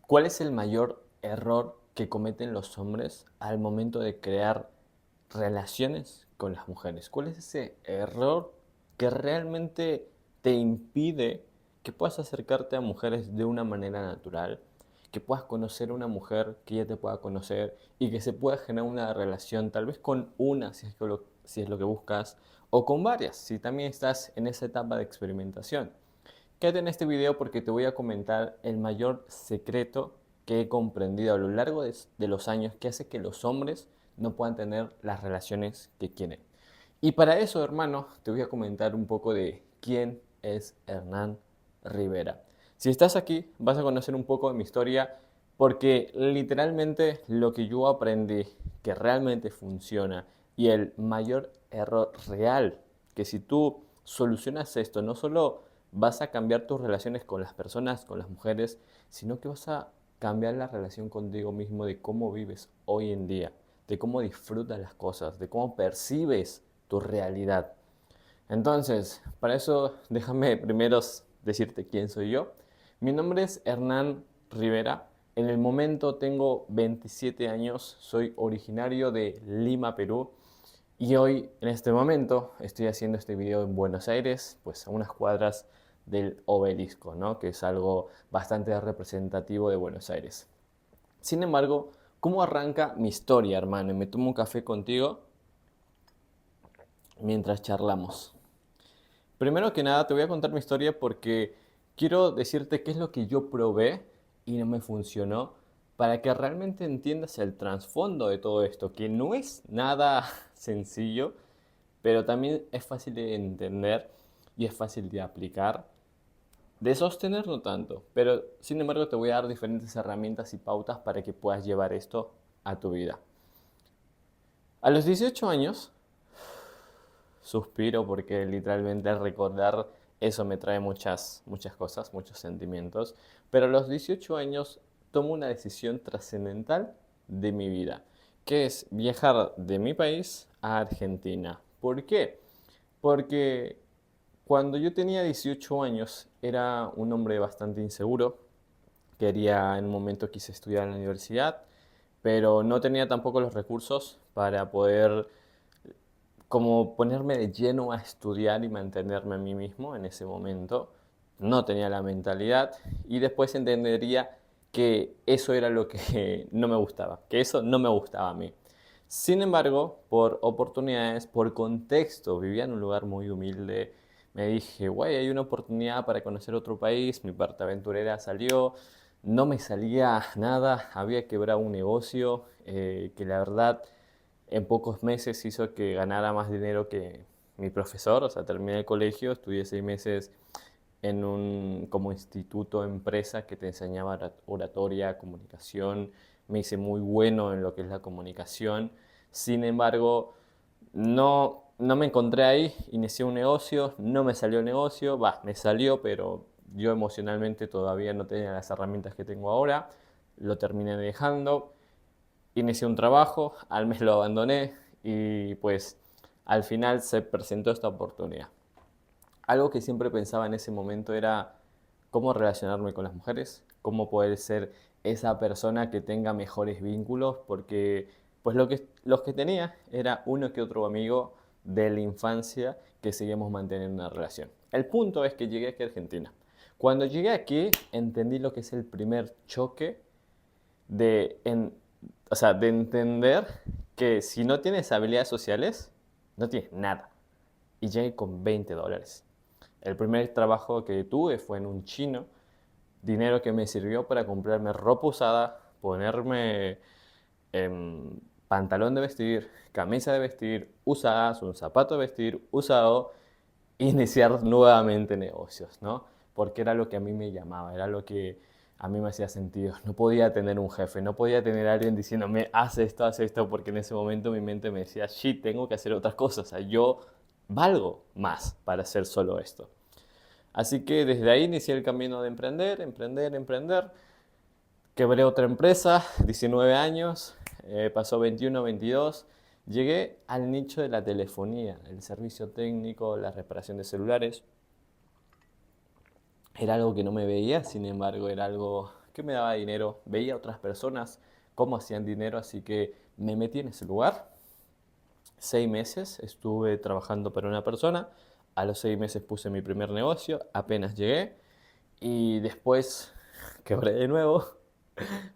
¿Cuál es el mayor error que cometen los hombres al momento de crear relaciones con las mujeres? ¿Cuál es ese error que realmente te impide que puedas acercarte a mujeres de una manera natural? Que puedas conocer a una mujer que ya te pueda conocer y que se pueda generar una relación, tal vez con una, si es lo que buscas, o con varias, si también estás en esa etapa de experimentación. Quédate en este video porque te voy a comentar el mayor secreto que he comprendido a lo largo de los años que hace que los hombres no puedan tener las relaciones que quieren. Y para eso, hermano, te voy a comentar un poco de quién es Hernán Rivera. Si estás aquí, vas a conocer un poco de mi historia porque literalmente lo que yo aprendí que realmente funciona y el mayor error real que si tú solucionas esto, no solo vas a cambiar tus relaciones con las personas, con las mujeres, sino que vas a cambiar la relación contigo mismo de cómo vives hoy en día, de cómo disfrutas las cosas, de cómo percibes tu realidad. Entonces, para eso déjame primero decirte quién soy yo. Mi nombre es Hernán Rivera. En el momento tengo 27 años, soy originario de Lima, Perú. Y hoy, en este momento, estoy haciendo este video en Buenos Aires, pues a unas cuadras del obelisco, ¿no? Que es algo bastante representativo de Buenos Aires. Sin embargo, ¿cómo arranca mi historia, hermano? Y me tomo un café contigo mientras charlamos. Primero que nada, te voy a contar mi historia porque quiero decirte qué es lo que yo probé y no me funcionó para que realmente entiendas el trasfondo de todo esto, que no es nada sencillo, pero también es fácil de entender y es fácil de aplicar. De sostener no tanto, pero sin embargo te voy a dar diferentes herramientas y pautas para que puedas llevar esto a tu vida. A los 18 años, suspiro porque literalmente al recordar eso me trae muchas cosas, muchos sentimientos, pero a los 18 años tomo una decisión trascendental de mi vida, que es viajar de mi país a Argentina. ¿Por qué? Porque cuando yo tenía 18 años era un hombre bastante inseguro. Quería, en un momento quise estudiar en la universidad, pero no tenía tampoco los recursos para poder como ponerme de lleno a estudiar y mantenerme a mí mismo en ese momento. No tenía la mentalidad y después entendería que eso era lo que no me gustaba, que eso no me gustaba a mí. Sin embargo, por oportunidades, por contexto, vivía en un lugar muy humilde. Me dije, güey, hay una oportunidad para conocer otro país. Mi parte aventurera salió. No me salía nada. Había quebrado un negocio que la verdad en pocos meses hizo que ganara más dinero que mi profesor. O sea, terminé el colegio, estudié 6 meses en un como instituto empresa que te enseñaba oratoria, comunicación. Me hice muy bueno en lo que es la comunicación. Sin embargo, no me encontré ahí, inicié un negocio, no me salió el negocio, va, me salió, pero yo emocionalmente todavía no tenía las herramientas que tengo ahora, lo terminé dejando, inicié un trabajo, al mes lo abandoné y pues al final se presentó esta oportunidad. Algo que siempre pensaba en ese momento era cómo relacionarme con las mujeres, cómo poder ser esa persona que tenga mejores vínculos, porque pues los que tenía era uno que otro amigo de la infancia que seguimos manteniendo una relación. El punto es que llegué aquí a Argentina. Cuando llegué aquí entendí lo que es el primer choque de, en, o sea, de entender que si no tienes habilidades sociales, no tienes nada. Y llegué con $20. El primer trabajo que tuve fue en un chino, dinero que me sirvió para comprarme ropa usada, ponerme pantalón de vestir, camisa de vestir usadas, un zapato de vestir usado, e iniciar nuevamente negocios, ¿no? Porque era lo que a mí me llamaba, era lo que a mí me hacía sentido. No podía tener un jefe, no podía tener a alguien diciéndome, haz esto, porque en ese momento mi mente me decía, shit, tengo que hacer otras cosas, o sea, yo valgo más para hacer solo esto. Así que desde ahí inicié el camino de emprender. Quebré otra empresa, 19 años, pasó 21, 22. Llegué al nicho de la telefonía, el servicio técnico, la reparación de celulares. Era algo que no me veía, sin embargo, era algo qué me daba dinero, veía a otras personas cómo hacían dinero, así que me metí en ese lugar. 6 meses estuve trabajando para una persona, a los 6 meses puse mi primer negocio, apenas llegué y después quebré de nuevo,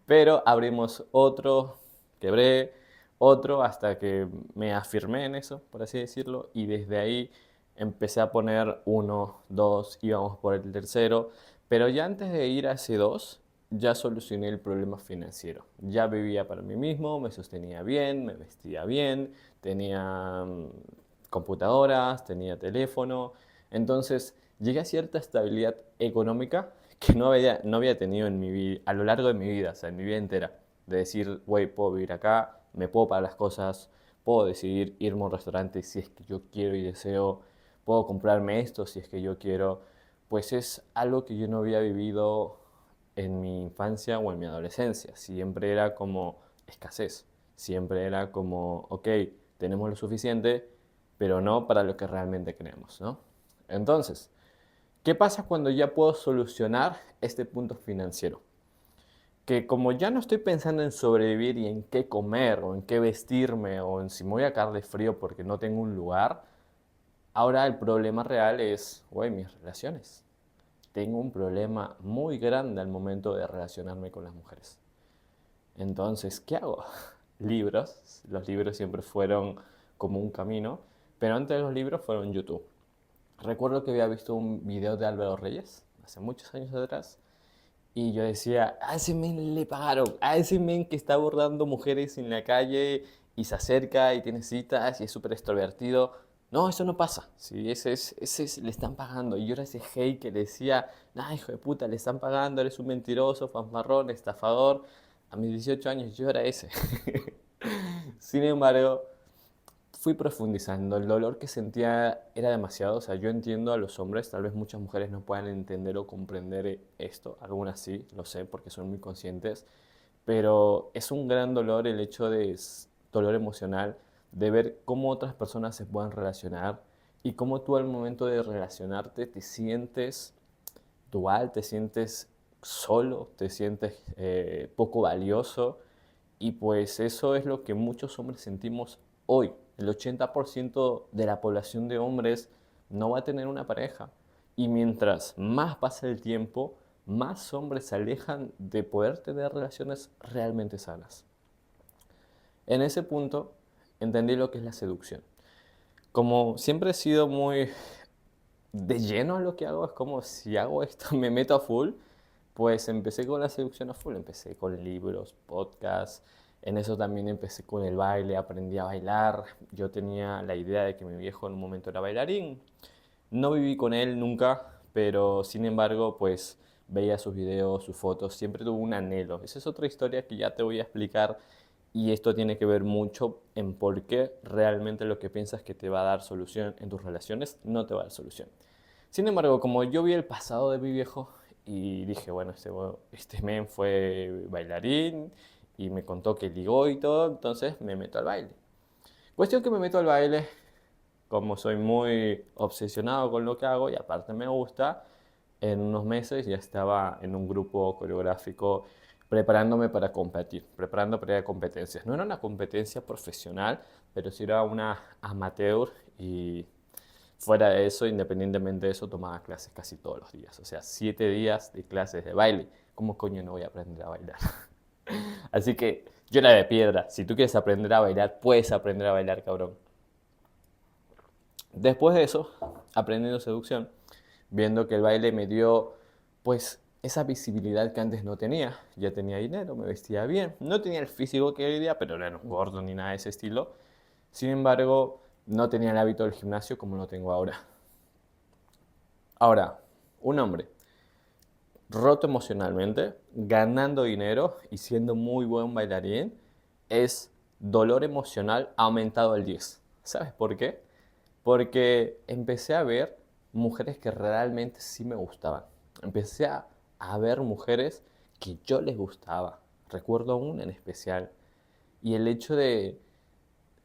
pero abrimos otro, quebré otro hasta que me afirmé en eso, por así decirlo, y desde ahí empecé a poner uno, dos, íbamos por el tercero, pero ya antes de ir a ese dos, ya solucioné el problema financiero. Ya vivía para mí mismo, me sostenía bien, me vestía bien, tenía computadoras, tenía teléfono, entonces llegué a cierta estabilidad económica que no había tenido en mi vida, a lo largo de mi vida, o sea, en mi vida entera. De decir, güey, puedo vivir acá, me puedo pagar las cosas, puedo decidir irme a un restaurante si es que yo quiero y deseo, puedo comprarme esto si es que yo quiero. Pues es algo que yo no había vivido en mi infancia o en mi adolescencia. Siempre era como escasez. Siempre era como, ok, tenemos lo suficiente, pero no para lo que realmente queremos, ¿no? Entonces, ¿qué pasa cuando ya puedo solucionar este punto financiero? Que como ya no estoy pensando en sobrevivir y en qué comer o en qué vestirme o en si me voy a caer de frío porque no tengo un lugar, ahora el problema real es, güey, mis relaciones. Tengo un problema muy grande al momento de relacionarme con las mujeres. Entonces, ¿qué hago? Libros. Los libros siempre fueron como un camino, pero antes de los libros fueron YouTube. Recuerdo que había visto un video de Álvaro Reyes, hace muchos años atrás, y yo decía, a ese men le pagaron, a ese men que está abordando mujeres en la calle y se acerca y tiene citas y es súper extrovertido. No, eso no pasa. Sí, le están pagando. Y yo era ese hey que le decía, nah, hijo de puta, le están pagando, eres un mentiroso, fanfarrón, estafador. A mis 18 años yo era ese. Sin embargo, fui profundizando. El dolor que sentía era demasiado. O sea, yo entiendo a los hombres, tal vez muchas mujeres no puedan entender o comprender esto. Algunas sí, lo sé, porque son muy conscientes. Pero es un gran dolor el hecho de dolor emocional, de ver cómo otras personas se puedan relacionar y cómo tú al momento de relacionarte te sientes dual, te sientes solo, te sientes poco valioso y pues eso es lo que muchos hombres sentimos hoy. El 80% de la población de hombres no va a tener una pareja. Y mientras más pasa el tiempo, más hombres se alejan de poder tener relaciones realmente sanas. En ese punto entendí lo que es la seducción. Como siempre he sido muy de lleno a lo que hago, es como si hago esto, me meto a full, pues empecé con la seducción a full, empecé con libros, podcasts, en eso también empecé con el baile, aprendí a bailar, yo tenía la idea de que mi viejo en un momento era bailarín, no viví con él nunca, pero sin embargo, pues veía sus videos, sus fotos, siempre tuve un anhelo. Esa es otra historia que ya te voy a explicar y esto tiene que ver mucho en por qué realmente lo que piensas que te va a dar solución en tus relaciones no te va a dar solución. Sin embargo, como yo vi el pasado de mi viejo y dije, bueno, este men fue bailarín y me contó que ligó y todo, entonces me meto al baile. Cuestión que me meto al baile, como soy muy obsesionado con lo que hago y aparte me gusta, en unos meses ya estaba en un grupo coreográfico preparándome para competir, preparando para competencias. No era una competencia profesional, pero sí era una amateur y fuera de eso, independientemente de eso, tomaba clases casi todos los días. O sea, 7 días de clases de baile. ¿Cómo coño no voy a aprender a bailar? Así que yo era de piedra. Si tú quieres aprender a bailar, puedes aprender a bailar, cabrón. Después de eso, aprendiendo seducción, viendo que el baile me dio, pues, esa visibilidad que antes no tenía. Ya tenía dinero, me vestía bien. No tenía el físico que hoy día, pero no era un gordo ni nada de ese estilo. Sin embargo, no tenía el hábito del gimnasio como lo tengo ahora. Ahora, un hombre roto emocionalmente, ganando dinero y siendo muy buen bailarín, es dolor emocional aumentado al 10. ¿Sabes por qué? Porque empecé a ver mujeres que realmente sí me gustaban. Empecé a ver mujeres que yo les gustaba. Recuerdo una en especial. Y el hecho de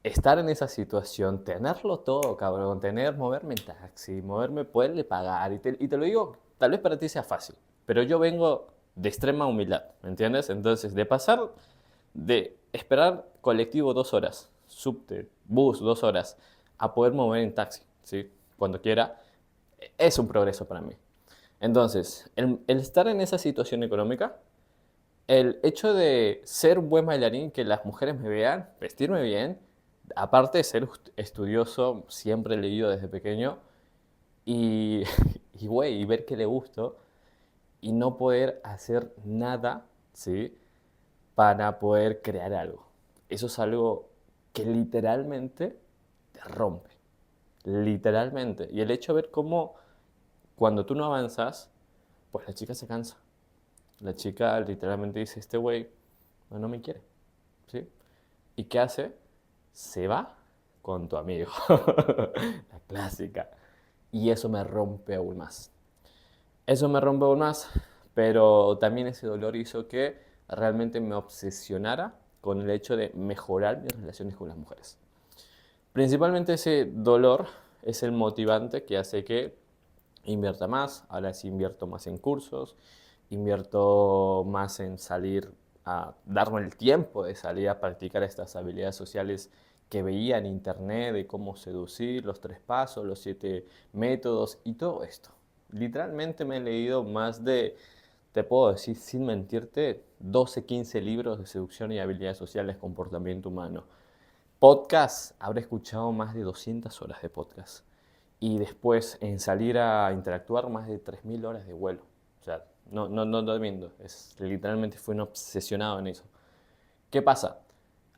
estar en esa situación, tenerlo todo, cabrón, moverme en taxi, moverme, poderle pagar, y te lo digo, tal vez para ti sea fácil, pero yo vengo de extrema humildad, ¿me entiendes? Entonces, de pasar de esperar colectivo 2 horas, subte, bus 2 horas, a poder mover en taxi, ¿sí? Cuando quiera, es un progreso para mí. Entonces, el estar en esa situación económica, el hecho de ser un buen bailarín, que las mujeres me vean, vestirme bien, aparte de ser estudioso, siempre he leído desde pequeño, y, y ver que le gusto, y no poder hacer nada, ¿sí? Para poder crear algo. Eso es algo que literalmente te rompe. Literalmente. Y el hecho de ver cómo cuando tú no avanzas, pues la chica se cansa. La chica literalmente dice, este güey no me quiere. ¿Sí? ¿Y qué hace? Se va con tu amigo. La clásica. Y eso me rompe aún más. Eso me rompe aún más, pero también ese dolor hizo que realmente me obsesionara con el hecho de mejorar mis relaciones con las mujeres. Principalmente ese dolor es el motivante que hace que invierta más, ahora sí invierto más en cursos, invierto más en salir a darme el tiempo de salir a practicar estas habilidades sociales que veía en internet de cómo seducir, los 3 pasos, los 7 métodos y todo esto. Literalmente me he leído más de, te puedo decir sin mentirte, 12, 15 libros de seducción y habilidades sociales, comportamiento humano. Podcast, habré escuchado más de 200 horas de podcast. Y después en salir a interactuar más de 3000 horas de vuelo. O sea, no miento, literalmente fui un obsesionado en eso. ¿Qué pasa?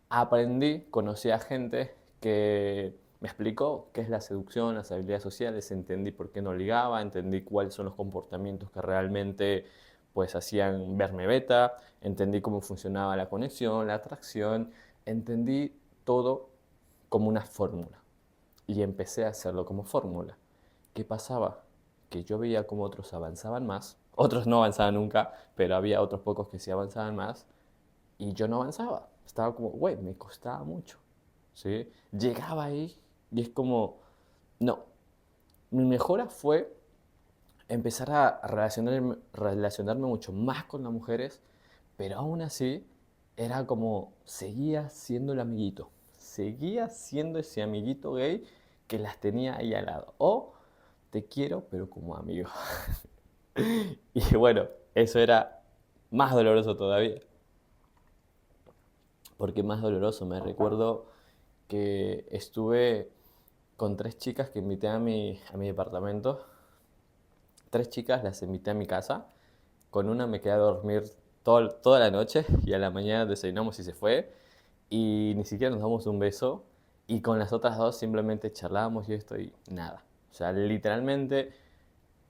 Aprendí, conocí a gente que me explicó qué es la seducción, las habilidades sociales, entendí por qué no ligaba, entendí cuáles son los comportamientos que realmente pues hacían verme beta, entendí cómo funcionaba la conexión, la atracción, entendí todo como una fórmula y empecé a hacerlo como fórmula. ¿Qué pasaba? Que yo veía cómo otros avanzaban más, otros no avanzaban nunca, pero había otros pocos que sí avanzaban más y yo no avanzaba. Estaba como, güey, me costaba mucho, ¿sí? Llegaba ahí y es como, no. Mi mejora fue empezar a relacionarme mucho más con las mujeres, pero aún así era como, seguía siendo el amiguito. Seguía siendo ese amiguito gay que las tenía ahí al lado. O te quiero, pero como amigo. Y bueno, eso era más doloroso todavía. Porque más doloroso, me recuerdo que estuve con 3 chicas que invité a mi departamento. 3 chicas las invité a mi casa. Con una me quedé a dormir toda la noche y a la mañana desayunamos y se fue. Y ni siquiera nos damos un beso. Y con las otras 2 simplemente charlábamos y esto y nada. O sea, literalmente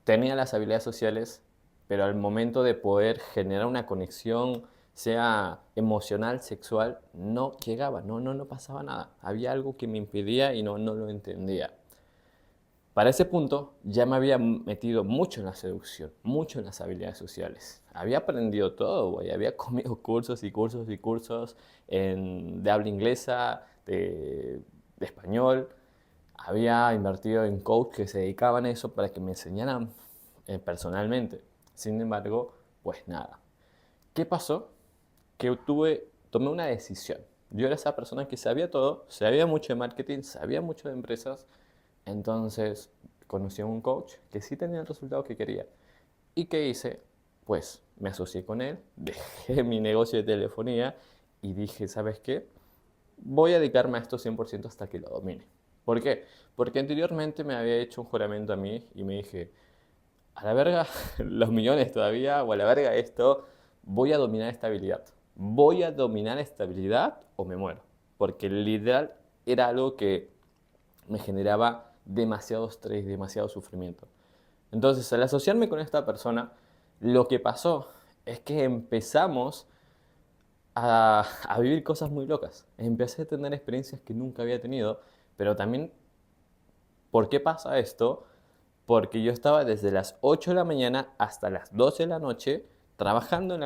tenía las habilidades sociales, pero al momento de poder generar una conexión, sea emocional, sexual, no llegaba, no pasaba nada. Había algo que me impedía y no lo entendía. Para ese punto ya me había metido mucho en la seducción, mucho en las habilidades sociales. Había aprendido todo, güey. Había comido cursos y cursos y cursos de habla inglesa, de español. Había invertido en coach que se dedicaban a eso para que me enseñaran personalmente. Sin embargo, pues nada. ¿Qué pasó? Que tomé una decisión. Yo era esa persona que sabía todo, sabía mucho de marketing, sabía mucho de empresas. Entonces conocí a un coach que sí tenía el resultado que quería. ¿Y qué hice? Pues me asocié con él, dejé mi negocio de telefonía y dije, ¿sabes qué? Voy a dedicarme a esto 100% hasta que lo domine. ¿Por qué? Porque anteriormente me había hecho un juramento a mí y me dije, a la verga los millones todavía, o a la verga esto, voy a dominar esta habilidad. Voy a dominar esta habilidad o me muero. Porque literal era algo que me generaba demasiado estrés, demasiado sufrimiento. Entonces, al asociarme con esta persona, lo que pasó es que empezamos a vivir cosas muy locas. Empecé a tener experiencias que nunca había tenido, pero también, ¿por qué pasa esto? Porque yo estaba desde las 8 de la mañana hasta las 12 de la noche trabajando en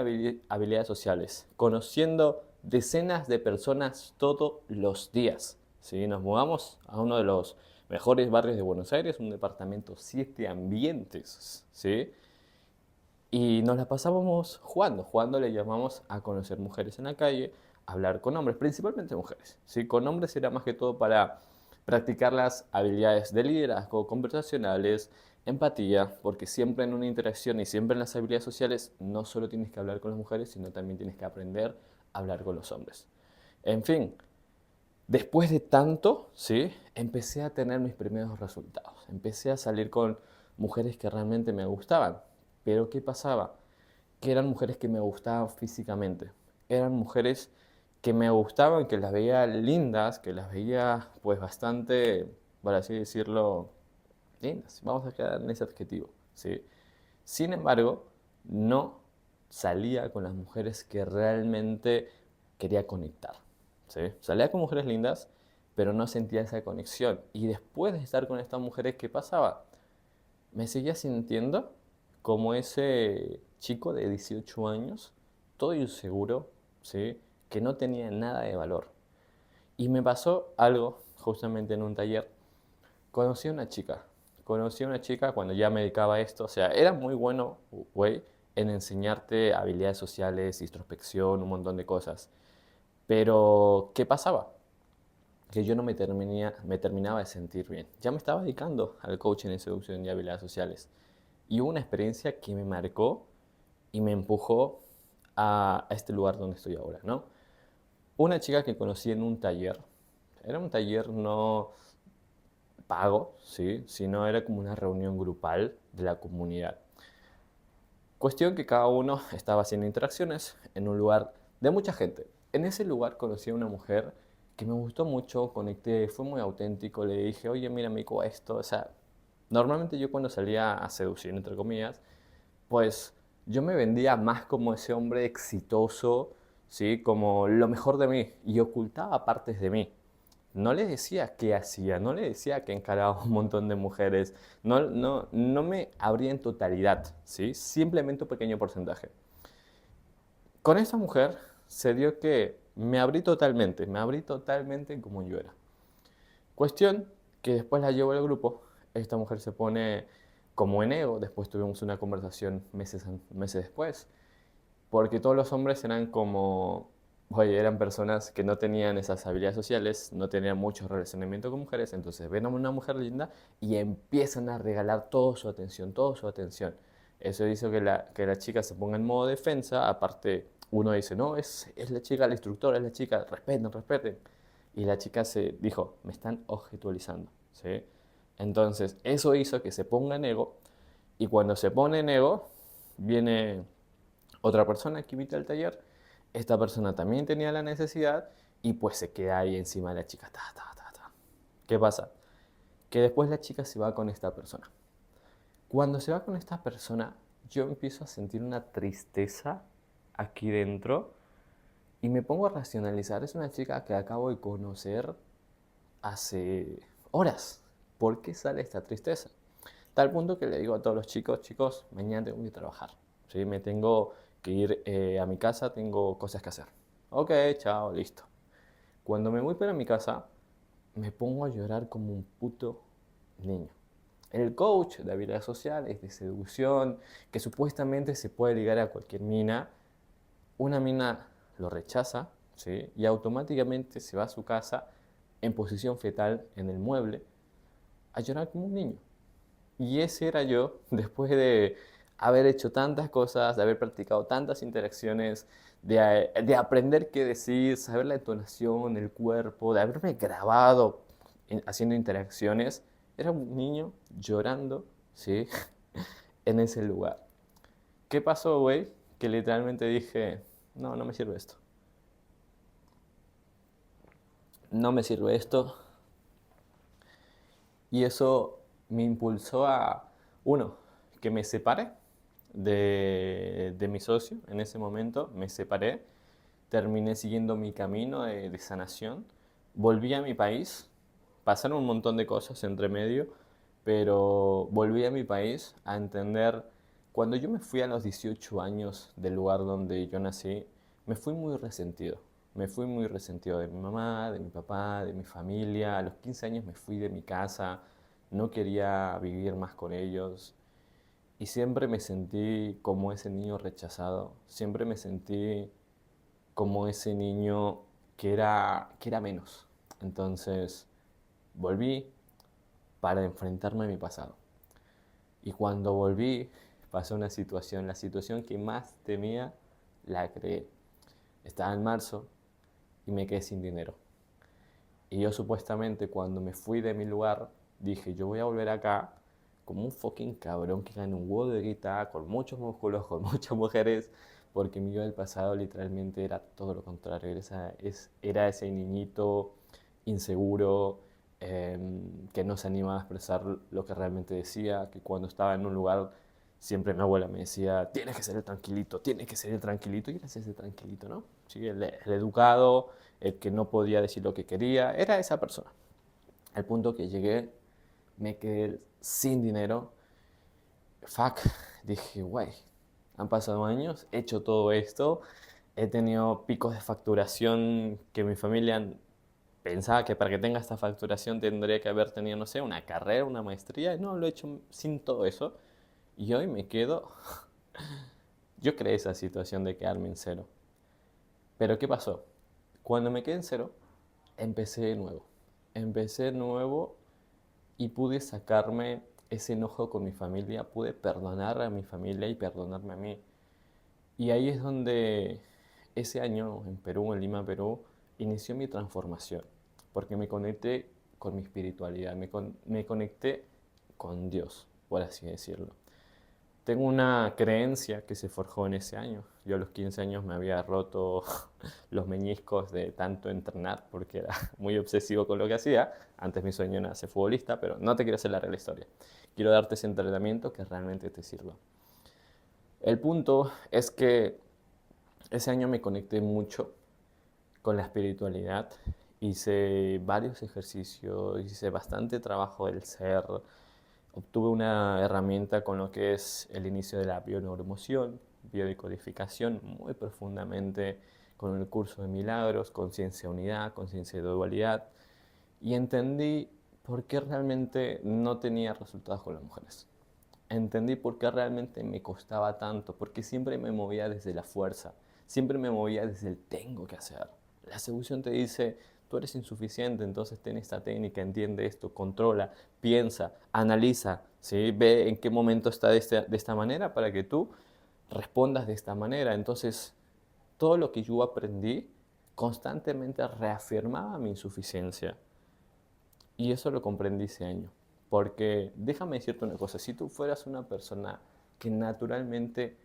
habilidades sociales, conociendo decenas de personas todos los días. ¿Sí? Nos mudamos a uno de los mejores barrios de Buenos Aires, un departamento 7 ambientes. ¿Sí? Y nos la pasábamos jugando. Jugando le llamamos a conocer mujeres en la calle, hablar con hombres, principalmente mujeres. ¿Sí? Con hombres era más que todo para practicar las habilidades de liderazgo, conversacionales, empatía, porque siempre en una interacción y siempre en las habilidades sociales no solo tienes que hablar con las mujeres, sino también tienes que aprender a hablar con los hombres. En fin, después de tanto, ¿sí? Empecé a tener mis primeros resultados. Empecé a salir con mujeres que realmente me gustaban. Pero ¿qué pasaba? Que eran mujeres que me gustaban físicamente. Eran mujeres que me gustaban, que las veía lindas, que las veía pues bastante, por así decirlo, lindas. Vamos a quedar en ese adjetivo, ¿sí? Sin embargo, no salía con las mujeres que realmente quería conectar, ¿sí? Salía con mujeres lindas, pero no sentía esa conexión. Y después de estar con estas mujeres, ¿qué pasaba? Me seguía sintiendo como ese chico de 18 años, todo inseguro, ¿sí? Que no tenía nada de valor. Y me pasó algo justamente en un taller. Conocí a una chica. Conocí a una chica cuando ya me dedicaba a esto. O sea, era muy bueno, güey, en enseñarte habilidades sociales, introspección, un montón de cosas. Pero, ¿qué pasaba? Que yo no me terminaba de sentir bien. Ya me estaba dedicando al coaching en seducción y habilidades sociales. Y hubo una experiencia que me marcó y me empujó a este lugar donde estoy ahora, ¿no? Una chica que conocí en un taller. Era un taller no pago, ¿sí? Sino era como una reunión grupal de la comunidad. Cuestión que cada uno estaba haciendo interacciones en un lugar de mucha gente. En ese lugar conocí a una mujer que me gustó mucho, conecté, fue muy auténtico, le dije, oye, mira, me dijo esto, o sea, normalmente yo cuando salía a seducir, entre comillas, pues yo me vendía más como ese hombre exitoso, ¿sí? Como lo mejor de mí y ocultaba partes de mí. No le decía qué hacía, no le decía que encaraba un montón de mujeres, no me abría en totalidad, ¿sí? Simplemente un pequeño porcentaje. Con esa mujer se dio que me abrí totalmente como yo era. Cuestión que después la llevo al grupo, esta mujer se pone como en ego, después tuvimos una conversación meses después, porque todos los hombres eran como, oye, eran personas que no tenían esas habilidades sociales, no tenían mucho relacionamiento con mujeres, entonces ven a una mujer linda y empiezan a regalar toda su atención, toda su atención. Eso hizo que la chica se ponga en modo defensa, aparte uno dice, no, es la chica, la instructora, es la chica, respeten, respeten. Y la chica se dijo, me están objetualizando, ¿sí? Entonces, eso hizo que se ponga en ego, y cuando se pone en ego, viene otra persona que invita al taller, esta persona también tenía la necesidad y pues se queda ahí encima de la chica. Ta, ta, ta, ta. ¿Qué pasa? Que después la chica se va con esta persona. Cuando se va con esta persona, yo empiezo a sentir una tristeza aquí dentro y me pongo a racionalizar. Es una chica que acabo de conocer hace horas. ¿Por qué sale esta tristeza? Tal punto que le digo a todos los chicos, chicos, mañana tengo que trabajar, ¿sí? Me tengo que ir a mi casa, tengo cosas que hacer. Ok, chao, listo. Cuando me voy para mi casa, me pongo a llorar como un puto niño. El coach de habilidades sociales, de seducción, que supuestamente se puede ligar a cualquier mina, una mina lo rechaza, ¿sí? Y automáticamente se va a su casa en posición fetal en el mueble a llorar como un niño. Y ese era yo después de haber hecho tantas cosas, de haber practicado tantas interacciones, de aprender qué decir, saber la entonación, el cuerpo, de haberme grabado haciendo interacciones. Era un niño llorando, ¿sí? En ese lugar. ¿Qué pasó, güey? Que literalmente dije, no, no me sirve esto. No me sirve esto. Y eso me impulsó a, uno, que me separe de mi socio en ese momento, me separé, terminé siguiendo mi camino de sanación, volví a mi país, pasaron un montón de cosas entre medio, pero volví a mi país a entender, cuando yo me fui a los 18 años del lugar donde yo nací, me fui muy resentido. Me fui muy resentido de mi mamá, de mi papá, de mi familia. A los 15 años me fui de mi casa, no quería vivir más con ellos. Y siempre me sentí como ese niño rechazado, siempre me sentí como ese niño que era menos. Entonces volví para enfrentarme a mi pasado. Y cuando volví pasó una situación, la situación que más temía la creé. Estaba en marzo y me quedé sin dinero. Y yo supuestamente cuando me fui de mi lugar dije, yo voy a volver acá como un fucking cabrón que gana un huevo de guita, con muchos músculos, con muchas mujeres, porque mi yo del pasado literalmente era todo lo contrario. Era ese niñito inseguro, que no se animaba a expresar lo que realmente decía, que cuando estaba en un lugar siempre mi abuela me decía, tienes que ser el tranquilito, y eras ese tranquilito, ¿no? Sí, el educado, el que no podía decir lo que quería, era esa persona. Al punto que llegué, me quedé sin dinero. Fuck, dije, güey, han pasado años, he hecho todo esto, he tenido picos de facturación que mi familia pensaba que para que tenga esta facturación tendría que haber tenido, no sé, una carrera, una maestría, y no, lo he hecho sin todo eso. Y hoy me quedo, yo creé esa situación de quedarme en cero. Pero ¿qué pasó? Cuando me quedé en cero, empecé de nuevo. Empecé de nuevo y pude sacarme ese enojo con mi familia, pude perdonar a mi familia y perdonarme a mí. Y ahí es donde ese año en Perú, en Lima, Perú, inició mi transformación, porque me conecté con mi espiritualidad, me conecté con Dios, por así decirlo. Tengo una creencia que se forjó en ese año. Yo a los 15 años me había roto los meñiscos de tanto entrenar porque era muy obsesivo con lo que hacía. Antes mi sueño era ser futbolista, pero no te quiero hacer la real historia. Quiero darte ese entrenamiento que realmente te sirva. El punto es que ese año me conecté mucho con la espiritualidad. Hice varios ejercicios, hice bastante trabajo del ser. Obtuve una herramienta con lo que es el inicio de la bioneuroemoción, biodecodificación, muy profundamente con el curso de milagros, conciencia de unidad, conciencia de dualidad, y entendí por qué realmente no tenía resultados con las mujeres. Entendí por qué realmente me costaba tanto, porque siempre me movía desde la fuerza, siempre me movía desde el tengo que hacer. La seducción te dice, tú eres insuficiente, entonces ten esta técnica, entiende esto, controla, piensa, analiza, ¿sí? Ve en qué momento está de esta manera para que tú respondas de esta manera. Entonces, todo lo que yo aprendí constantemente reafirmaba mi insuficiencia. Y eso lo comprendí ese año. Porque déjame decirte una cosa, si tú fueras una persona que naturalmente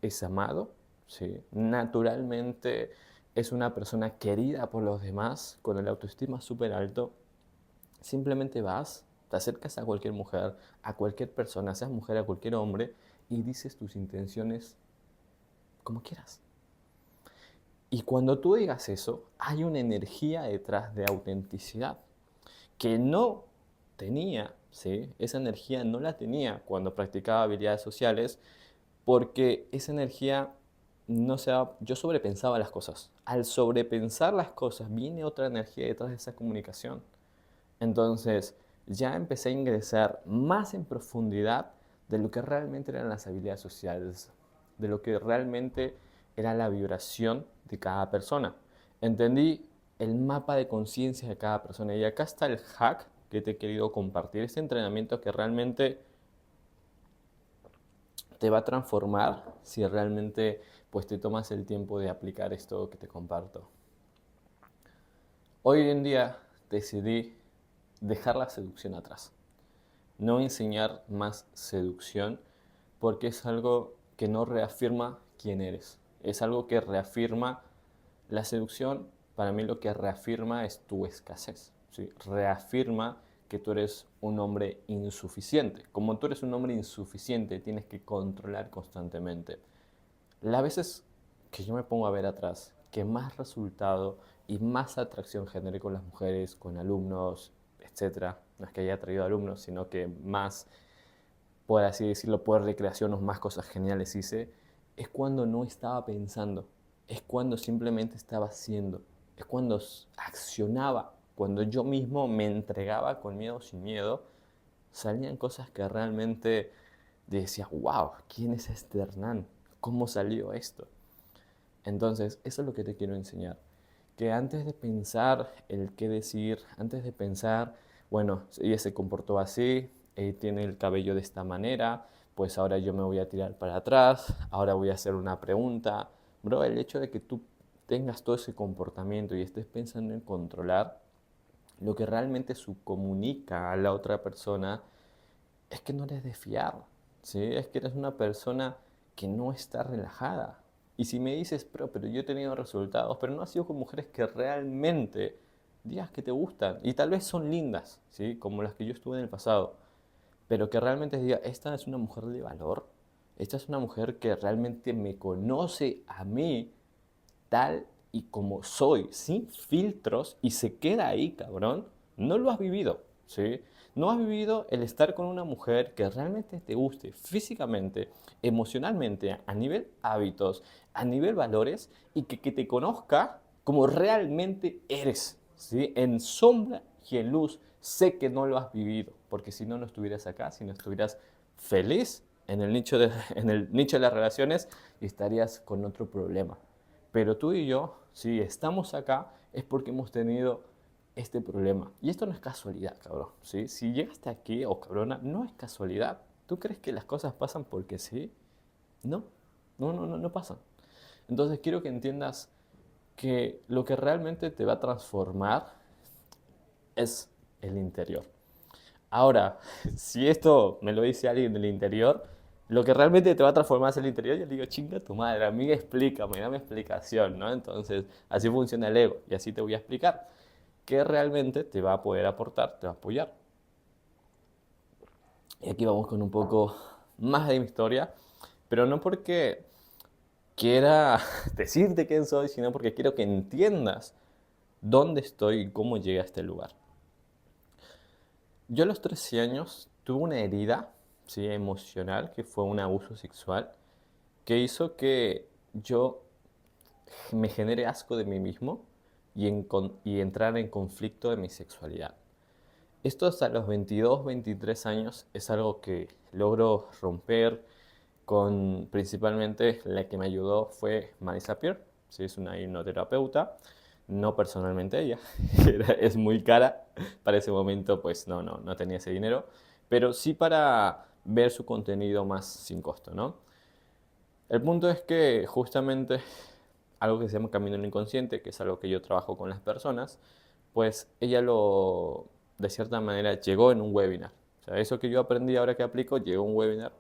es amado, ¿sí? Naturalmente es una persona querida por los demás, con el autoestima súper alto, simplemente vas, te acercas a cualquier mujer, a cualquier persona, seas mujer, a cualquier hombre, y dices tus intenciones como quieras. Y cuando tú digas eso, hay una energía detrás de autenticidad que no tenía, ¿sí? Esa energía no la tenía cuando practicaba habilidades sociales, porque esa energía no se daba, yo sobrepensaba las cosas. Al sobrepensar las cosas viene otra energía detrás de esa comunicación. Entonces ya empecé a ingresar más en profundidad de lo que realmente eran las habilidades sociales, de lo que realmente era la vibración de cada persona. Entendí el mapa de conciencia de cada persona y acá está el hack que te he querido compartir, este entrenamiento que realmente te va a transformar si realmente pues te tomas el tiempo de aplicar esto que te comparto. Hoy en día decidí dejar la seducción atrás, no enseñar más seducción porque es algo que no reafirma quién eres, es algo que reafirma la seducción. Para mí lo que reafirma es tu escasez, ¿sí? Reafirma que tú eres un hombre insuficiente. Como tú eres un hombre insuficiente, tienes que controlar constantemente. Las veces que yo me pongo a ver atrás, que más resultado y más atracción generé con las mujeres, con alumnos, etcétera, no es que haya traído alumnos, sino que más, por así decirlo, por recreación o más cosas geniales hice, es cuando no estaba pensando, es cuando simplemente estaba haciendo, es cuando accionaba, cuando yo mismo me entregaba con miedo o sin miedo, salían cosas que realmente decía, wow, ¿quién es este Hernán? ¿Cómo salió esto? Entonces, eso es lo que te quiero enseñar. Que antes de pensar el qué decir, antes de pensar, bueno, ella se comportó así, tiene el cabello de esta manera, pues ahora yo me voy a tirar para atrás, ahora voy a hacer una pregunta. Bro, el hecho de que tú tengas todo ese comportamiento y estés pensando en controlar, lo que realmente subcomunica a la otra persona es que no eres de fiar, ¿sí? Es que eres una persona que no está relajada. Y si me dices, pero yo he tenido resultados, pero no ha sido con mujeres que realmente digas que te gustan, y tal vez son lindas, ¿sí? Como las que yo estuve en el pasado, pero que realmente diga, esta es una mujer de valor, esta es una mujer que realmente me conoce a mí tal y como soy, sin filtros, y se queda ahí, cabrón, no lo has vivido, ¿sí? No has vivido el estar con una mujer que realmente te guste físicamente, emocionalmente, a nivel hábitos, a nivel valores, y que te conozca como realmente eres, ¿sí? En sombra y en luz. Sé que no lo has vivido, porque si no, no estuvieras acá, si no estuvieras feliz en el nicho de las relaciones, y estarías con otro problema. Pero tú y yo, si estamos acá, es porque hemos tenido este problema. Y esto no es casualidad, cabrón, ¿sí? Si llegaste aquí, o cabrona, no es casualidad. ¿Tú crees que las cosas pasan porque sí? No, no pasan. Entonces quiero que entiendas que lo que realmente te va a transformar es el interior. Ahora, si esto me lo dice alguien del interior, lo que realmente te va a transformar es el interior, yo le digo, chinga tu madre, a mí explícame, dame explicación, ¿no? Entonces, así funciona el ego y así te voy a explicar qué realmente te va a poder aportar, te va a apoyar. Y aquí vamos con un poco más de mi historia, pero no porque quiera decirte quién soy, sino porque quiero que entiendas dónde estoy y cómo llegué a este lugar. Yo a los 13 años tuve una herida, ¿sí? Emocional, que fue un abuso sexual, que hizo que yo me genere asco de mí mismo y entrar en conflicto de mi sexualidad. Esto hasta los 22, 23 años es algo que logro romper con principalmente la que me ayudó fue Marisa Peer, ¿sí? Es una hipnoterapeuta, no personalmente ella, es muy cara, para ese momento pues no tenía ese dinero, pero sí para ver su contenido más sin costo, ¿no? El punto es que justamente algo que se llama camino en inconsciente, que es algo que yo trabajo con las personas, pues ella de cierta manera, llegó en un webinar. O sea, eso que yo aprendí ahora que aplico, llegó en un webinar.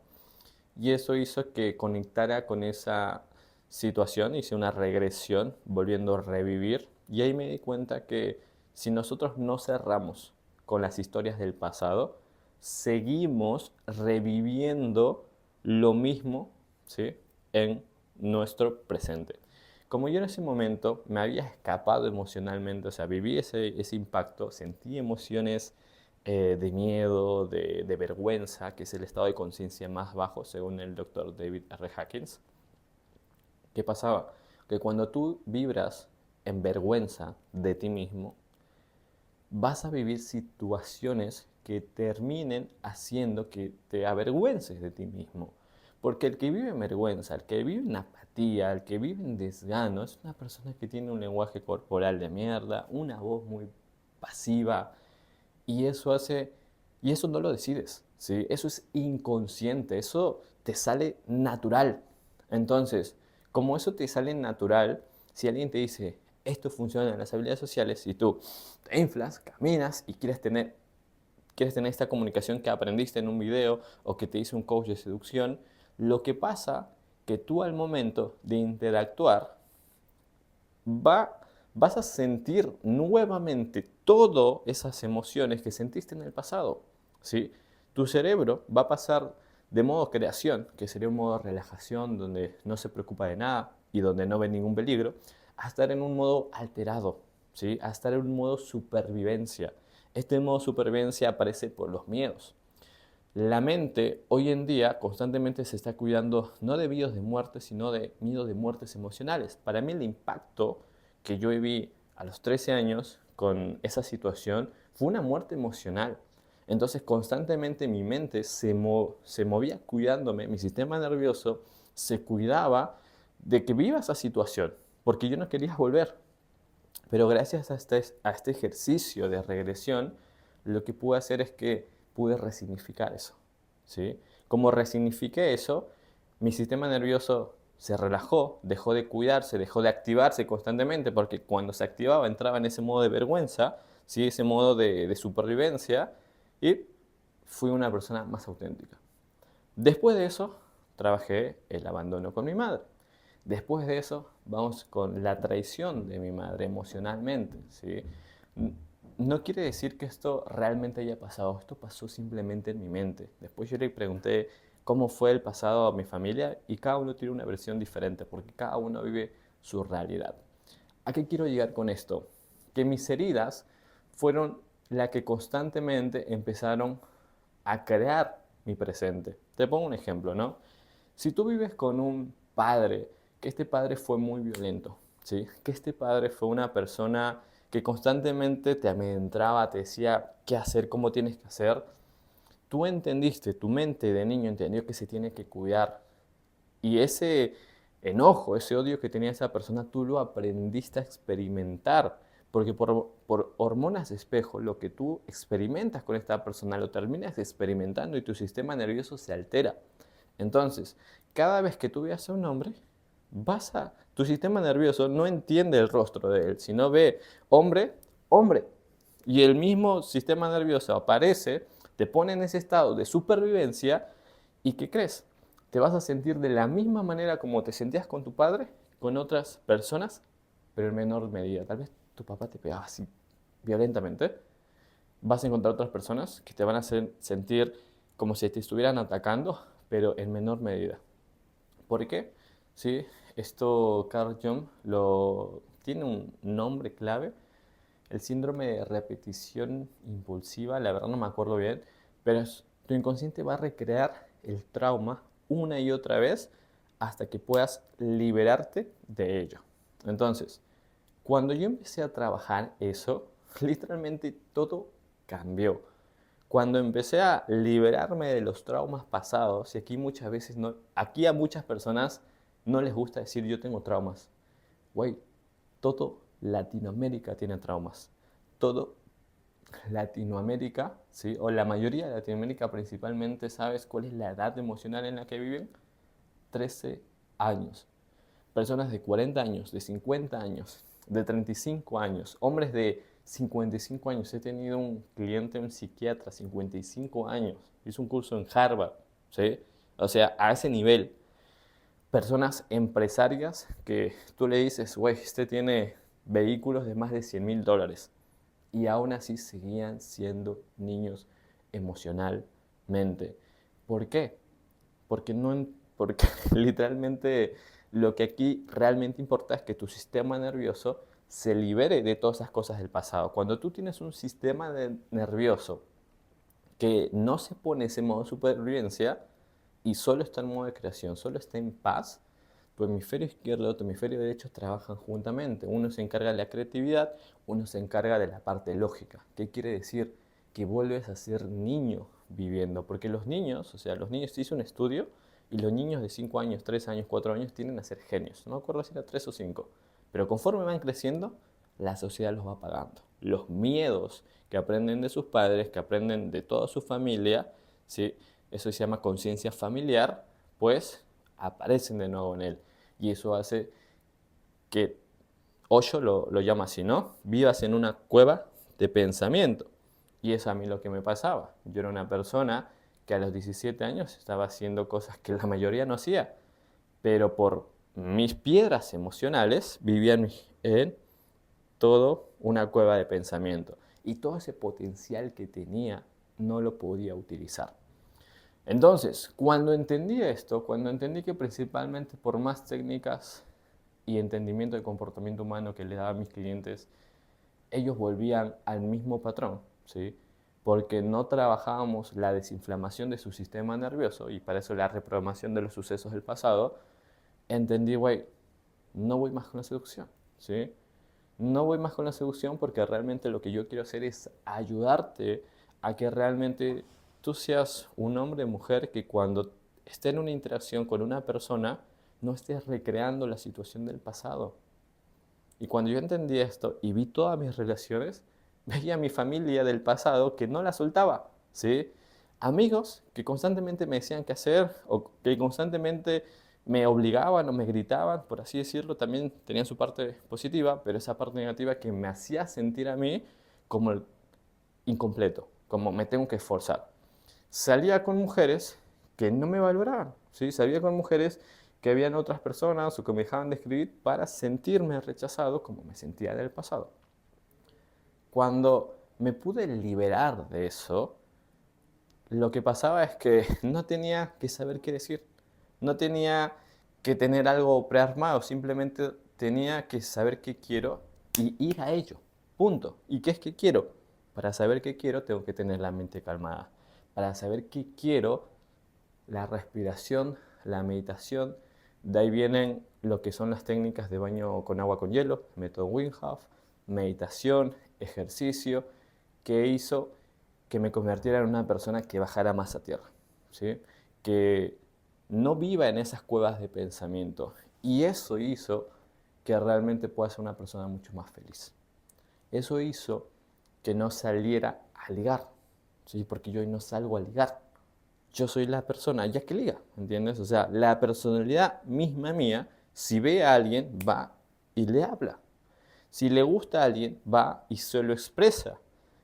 Y eso hizo que conectara con esa situación, hice una regresión, volviendo a revivir. Y ahí me di cuenta que si nosotros no cerramos con las historias del pasado, seguimos reviviendo lo mismo, ¿sí? En nuestro presente. Como yo en ese momento me había escapado emocionalmente, o sea, viví ese impacto, sentí emociones de miedo, de vergüenza, que es el estado de conciencia más bajo según el doctor David R. Hawkins. ¿Qué pasaba? Que cuando tú vibras en vergüenza de ti mismo, vas a vivir situaciones que terminen haciendo que te avergüences de ti mismo. Porque el que vive en vergüenza, el que vive en apatía, el que vive en desgano, es una persona que tiene un lenguaje corporal de mierda, una voz muy pasiva, y eso hace, y eso no lo decides, ¿sí? Eso es inconsciente, eso te sale natural. Entonces, como eso te sale natural, si alguien te dice, esto funciona en las habilidades sociales, y tú te inflas, caminas y quieres tener esta comunicación que aprendiste en un video o que te hizo un coach de seducción, lo que pasa que tú al momento de interactuar va, vas a sentir nuevamente todas esas emociones que sentiste en el pasado, ¿sí? Tu cerebro va a pasar de modo creación, que sería un modo relajación, donde no se preocupa de nada y donde no ve ningún peligro, a estar en un modo alterado, ¿sí? A estar en un modo supervivencia. Este modo supervivencia aparece por los miedos. La mente hoy en día constantemente se está cuidando no de miedos de muerte, sino de miedo de muertes emocionales. Para mí el impacto que yo viví a los 13 años con esa situación fue una muerte emocional. Entonces constantemente mi mente se movía cuidándome, mi sistema nervioso se cuidaba de que viva esa situación, porque yo no quería volver. Pero gracias a este ejercicio de regresión, lo que pude hacer es que pude resignificar eso, ¿sí? Como resignifiqué eso, mi sistema nervioso se relajó, dejó de cuidarse, dejó de activarse constantemente, porque cuando se activaba entraba en ese modo de vergüenza, ¿sí? Ese modo de supervivencia, y fui una persona más auténtica. Después de eso, trabajé el abandono con mi madre. Después de eso, vamos con la traición de mi madre emocionalmente, ¿sí? No quiere decir que esto realmente haya pasado, esto pasó simplemente en mi mente. Después yo le pregunté cómo fue el pasado a mi familia y cada uno tiene una versión diferente porque cada uno vive su realidad. ¿A qué quiero llegar con esto? Que mis heridas fueron las que constantemente empezaron a crear mi presente. Te pongo un ejemplo, ¿no? Si tú vives con un padre, que este padre fue muy violento, ¿sí? Que este padre fue una persona que constantemente te amedrentaba, te decía qué hacer, cómo tienes que hacer, tú entendiste, tu mente de niño entendió que se tiene que cuidar. Y ese enojo, ese odio que tenía esa persona, tú lo aprendiste a experimentar. Porque por hormonas de espejo, lo que tú experimentas con esta persona lo terminas experimentando y tu sistema nervioso se altera. Entonces, cada vez que tú veas a un hombre, tu sistema nervioso no entiende el rostro de él, sino ve hombre, hombre. Y el mismo sistema nervioso aparece, te pone en ese estado de supervivencia y ¿qué crees? Te vas a sentir de la misma manera como te sentías con tu padre, con otras personas, pero en menor medida. Tal vez tu papá te pegaba así violentamente. Vas a encontrar otras personas que te van a hacer sentir como si te estuvieran atacando, pero en menor medida. ¿Por qué? Sí, esto Carl Jung tiene un nombre clave, el síndrome de repetición impulsiva, la verdad no me acuerdo bien, pero tu inconsciente va a recrear el trauma una y otra vez hasta que puedas liberarte de ello. Entonces, cuando yo empecé a trabajar eso, literalmente todo cambió. Cuando empecé a liberarme de los traumas pasados, y aquí muchas veces no, aquí a muchas personas no les gusta decir yo tengo traumas. Güey, todo Latinoamérica tiene traumas. Todo Latinoamérica, ¿sí? O la mayoría de Latinoamérica principalmente, ¿sabes cuál es la edad emocional en la que viven? 13 años. Personas de 40 años, de 50 años, de 35 años, hombres de 55 años. He tenido un cliente, un psiquiatra, 55 años, hizo un curso en Harvard, ¿sí? O sea, a ese nivel. Personas empresarias que tú le dices, güey, este tiene vehículos de más de $100,000 y aún así seguían siendo niños emocionalmente. ¿Por qué? Porque, no, porque literalmente lo que aquí realmente importa es que tu sistema nervioso se libere de todas esas cosas del pasado. Cuando tú tienes un sistema nervioso que no se pone ese modo de supervivencia y solo está en modo de creación, solo está en paz, tu hemisferio izquierdo y tu hemisferio derecho trabajan juntamente. Uno se encarga de la creatividad, uno se encarga de la parte lógica. ¿Qué quiere decir? Que vuelves a ser niño viviendo. Porque los niños, o sea, los niños, se hizo un estudio y los niños de 5 años, 3 años, 4 años tienden a ser genios. No me acuerdo si era 3 o 5. Pero conforme van creciendo, la sociedad los va pagando. Los miedos que aprenden de sus padres, que aprenden de toda su familia, ¿sí? Eso se llama conciencia familiar, pues aparecen de nuevo en él. Y eso hace que Osho lo llama así, ¿no? Vivas en una cueva de pensamiento. Y eso a mí lo que me pasaba. Yo era una persona que a los 17 años estaba haciendo cosas que la mayoría no hacía, pero por mis piedras emocionales vivían en todo una cueva de pensamiento. Y todo ese potencial que tenía no lo podía utilizar. Entonces, cuando entendí esto, cuando entendí que principalmente por más técnicas y entendimiento del comportamiento humano que le daba a mis clientes, ellos volvían al mismo patrón, ¿sí? Porque no trabajábamos la desinflamación de su sistema nervioso y para eso la reprogramación de los sucesos del pasado, entendí, güey, no voy más con la seducción, ¿sí? No voy más con la seducción porque realmente lo que yo quiero hacer es ayudarte a que realmente tú seas un hombre o mujer que cuando esté en una interacción con una persona no estés recreando la situación del pasado. Y cuando yo entendí esto y vi todas mis relaciones, veía a mi familia del pasado que no la soltaba, ¿sí? Amigos que constantemente me decían qué hacer o que constantemente me obligaban o me gritaban, por así decirlo, también tenían su parte positiva, pero esa parte negativa que me hacía sentir a mí como el incompleto, como me tengo que esforzar. Salía con mujeres que no me valoraban, ¿sí? Salía con mujeres que habían otras personas o que me dejaban de escribir para sentirme rechazado como me sentía del pasado. Cuando me pude liberar de eso, lo que pasaba es que no tenía que saber qué decir, no tenía que tener algo prearmado, simplemente tenía que saber qué quiero y ir a ello, punto. ¿Y qué es que quiero? Para saber qué quiero tengo que tener la mente calmada. Para saber qué quiero, la respiración, la meditación, de ahí vienen lo que son las técnicas de baño con agua con hielo, método Wim Hof, meditación, ejercicio, que hizo que me convirtiera en una persona que bajara más a tierra, ¿sí? Que no viva en esas cuevas de pensamiento. Y eso hizo que realmente pueda ser una persona mucho más feliz. Eso hizo que no saliera a ligar, ¿sí? Porque yo hoy no salgo a ligar. Yo soy la persona ya que liga, ¿entiendes? O sea, la personalidad misma mía, si ve a alguien, va y le habla. Si le gusta a alguien, va y se lo expresa.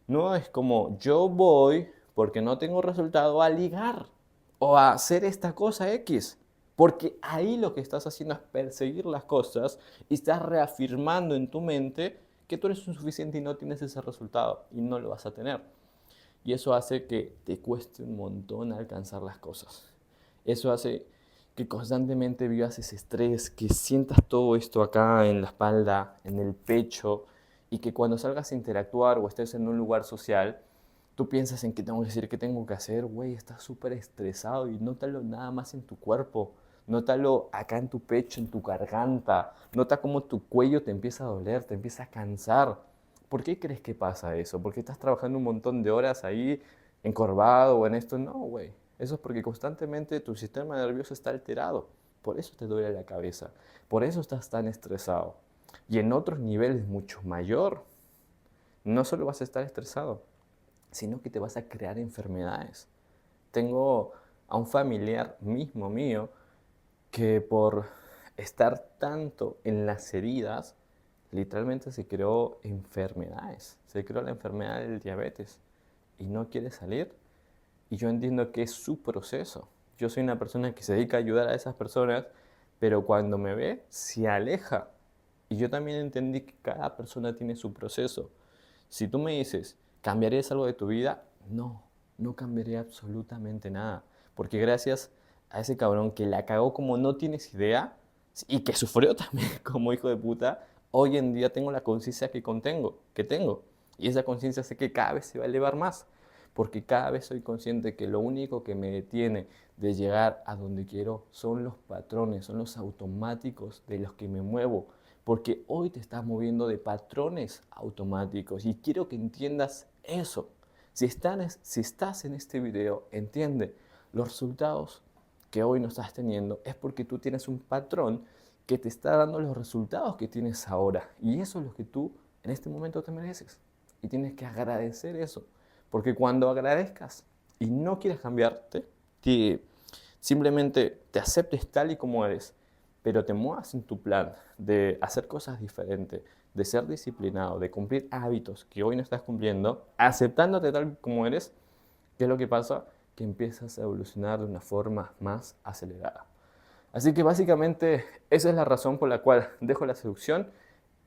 No es como yo voy porque no tengo resultado a ligar o a hacer esta cosa X. Porque ahí lo que estás haciendo es perseguir las cosas y estás reafirmando en tu mente que tú eres insuficiente y no tienes ese resultado y no lo vas a tener. Y eso hace que te cueste un montón alcanzar las cosas. Eso hace que constantemente vivas ese estrés, que sientas todo esto acá en la espalda, en el pecho, y que cuando salgas a interactuar o estés en un lugar social, tú piensas en qué tengo que decir, qué tengo que hacer, güey, estás súper estresado y nótalo nada más en tu cuerpo, nótalo acá en tu pecho, en tu garganta, nota cómo tu cuello te empieza a doler, te empieza a cansar. ¿Por qué crees que pasa eso? ¿Porque estás trabajando un montón de horas ahí encorvado o en esto? No, güey. Eso es porque constantemente tu sistema nervioso está alterado. Por eso te duele la cabeza. Por eso estás tan estresado. Y en otros niveles mucho mayor, no solo vas a estar estresado, sino que te vas a crear enfermedades. Tengo a un familiar mismo mío que por estar tanto en las heridas, literalmente se creó enfermedades. Se creó la enfermedad del diabetes y no quiere salir. Y yo entiendo que es su proceso. Yo soy una persona que se dedica a ayudar a esas personas, pero cuando me ve, se aleja. Y yo también entendí que cada persona tiene su proceso. Si tú me dices, ¿cambiarías algo de tu vida? No, no cambiaría absolutamente nada. Porque gracias a ese cabrón que la cagó como no tienes idea y que sufrió también como hijo de puta, hoy en día tengo la conciencia que tengo. Y esa conciencia sé que cada vez se va a elevar más. Porque cada vez soy consciente que lo único que me detiene de llegar a donde quiero son los patrones, son los automáticos de los que me muevo. Porque hoy te estás moviendo de patrones automáticos y quiero que entiendas eso. Si estás en este video, entiende, los resultados que hoy no estás teniendo es porque tú tienes un patrón que te está dando los resultados que tienes ahora. Y eso es lo que tú en este momento te mereces. Y tienes que agradecer eso. Porque cuando agradezcas y no quieres cambiarte, que simplemente te aceptes tal y como eres, pero te muevas en tu plan de hacer cosas diferentes, de ser disciplinado, de cumplir hábitos que hoy no estás cumpliendo, aceptándote tal como eres, ¿qué es lo que pasa? Que empiezas a evolucionar de una forma más acelerada. Así que básicamente esa es la razón por la cual dejo la seducción.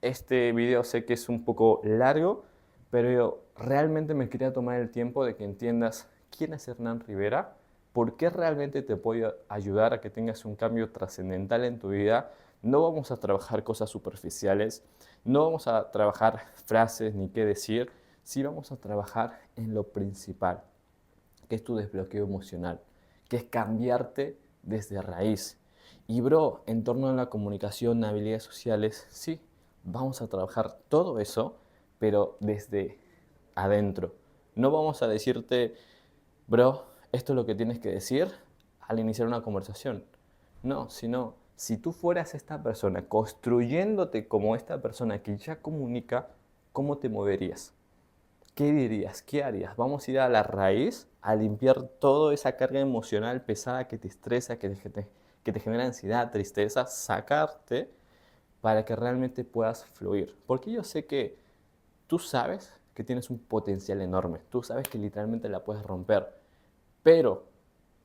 Este video sé que es un poco largo, pero yo realmente me quería tomar el tiempo de que entiendas quién es Hernán Rivera, por qué realmente te puedo ayudar a que tengas un cambio trascendental en tu vida. No vamos a trabajar cosas superficiales, no vamos a trabajar frases ni qué decir, sí vamos a trabajar en lo principal, que es tu desbloqueo emocional, que es cambiarte desde raíz. Y bro, en torno a la comunicación, habilidades sociales, sí, vamos a trabajar todo eso, pero desde adentro, No vamos a decirte, bro, esto es lo que tienes que decir al iniciar una conversación. No, sino si tú fueras esta persona, construyéndote como esta persona que ya comunica, ¿cómo te moverías? ¿Qué dirías? ¿Qué harías? Vamos a ir a la raíz, a limpiar toda esa carga emocional pesada que te estresa, que te genera ansiedad, tristeza, sacarte para que realmente puedas fluir. Porque yo sé que tú sabes que tienes un potencial enorme, tú sabes que literalmente la puedes romper, pero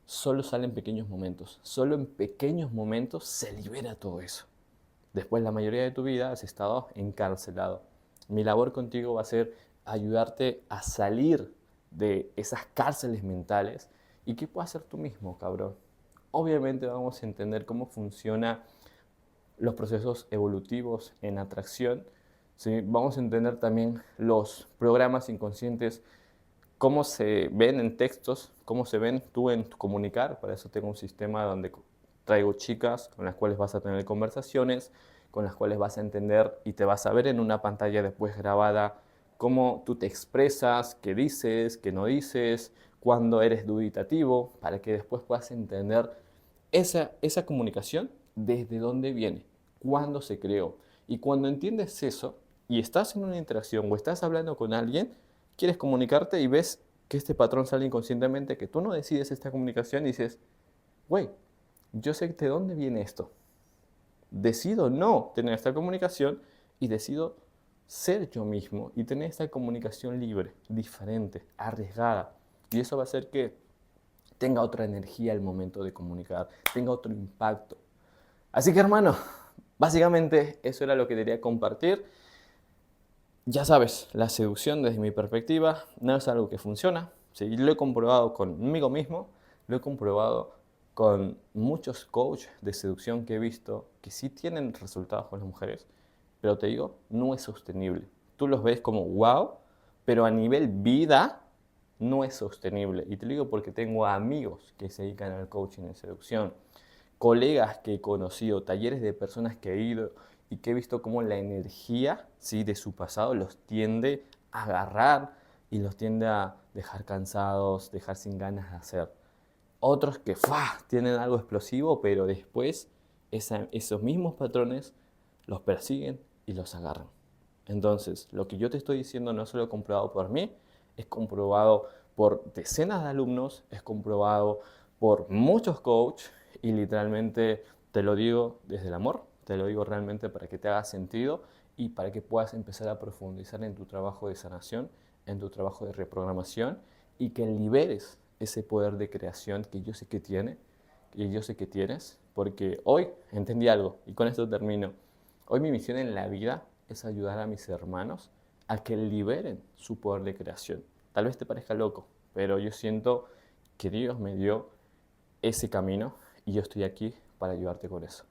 solo sale en pequeños momentos, solo en pequeños momentos se libera todo eso. Después la mayoría de tu vida has estado encarcelado. Mi labor contigo va a ser ayudarte a salir de esas cárceles mentales y que puedas ser tú mismo, cabrón. Obviamente vamos a entender cómo funciona los procesos evolutivos en atracción. ¿Sí? Vamos a entender también los programas inconscientes, cómo se ven en textos, cómo se ven tú en tu comunicar. Para eso tengo un sistema donde traigo chicas con las cuales vas a tener conversaciones, con las cuales vas a entender y te vas a ver en una pantalla después grabada cómo tú te expresas, qué dices, qué no dices, cuándo eres dubitativo, para que después puedas entender esa comunicación desde dónde viene, cuándo se creó. Y cuando entiendes eso y estás en una interacción o estás hablando con alguien, quieres comunicarte y ves que este patrón sale inconscientemente, que tú no decides esta comunicación y dices, güey, yo sé de dónde viene esto. Decido no tener esta comunicación y decido ser yo mismo y tener esta comunicación libre, diferente, arriesgada. Y eso va a hacer que tenga otra energía al momento de comunicar, tenga otro impacto. Así que hermano, básicamente eso era lo que quería compartir. Ya sabes, la seducción desde mi perspectiva no es algo que funciona. Sí, lo he comprobado conmigo mismo, lo he comprobado con muchos coaches de seducción que he visto que sí tienen resultados con las mujeres, pero te digo, no es sostenible. Tú los ves como wow, pero a nivel vida no es sostenible. Y te lo digo porque tengo amigos que se dedican al coaching de seducción, colegas que he conocido, talleres de personas que he ido y que he visto cómo la energía, ¿sí?, de su pasado los tiende a agarrar y los tiende a dejar cansados, dejar sin ganas de hacer. Otros que tienen algo explosivo, pero después esos mismos patrones los persiguen y los agarran. Entonces, lo que yo te estoy diciendo no es solo comprobado por mí, es comprobado por decenas de alumnos, es comprobado por muchos coaches y literalmente te lo digo desde el amor, te lo digo realmente para que te haga sentido y para que puedas empezar a profundizar en tu trabajo de sanación, en tu trabajo de reprogramación y que liberes ese poder de creación que yo sé que tiene, que yo sé que tienes, porque hoy entendí algo y con esto termino. Hoy mi misión en la vida es ayudar a mis hermanos a que liberen su poder de creación. Tal vez te parezca loco, pero yo siento que Dios me dio ese camino y yo estoy aquí para ayudarte con eso.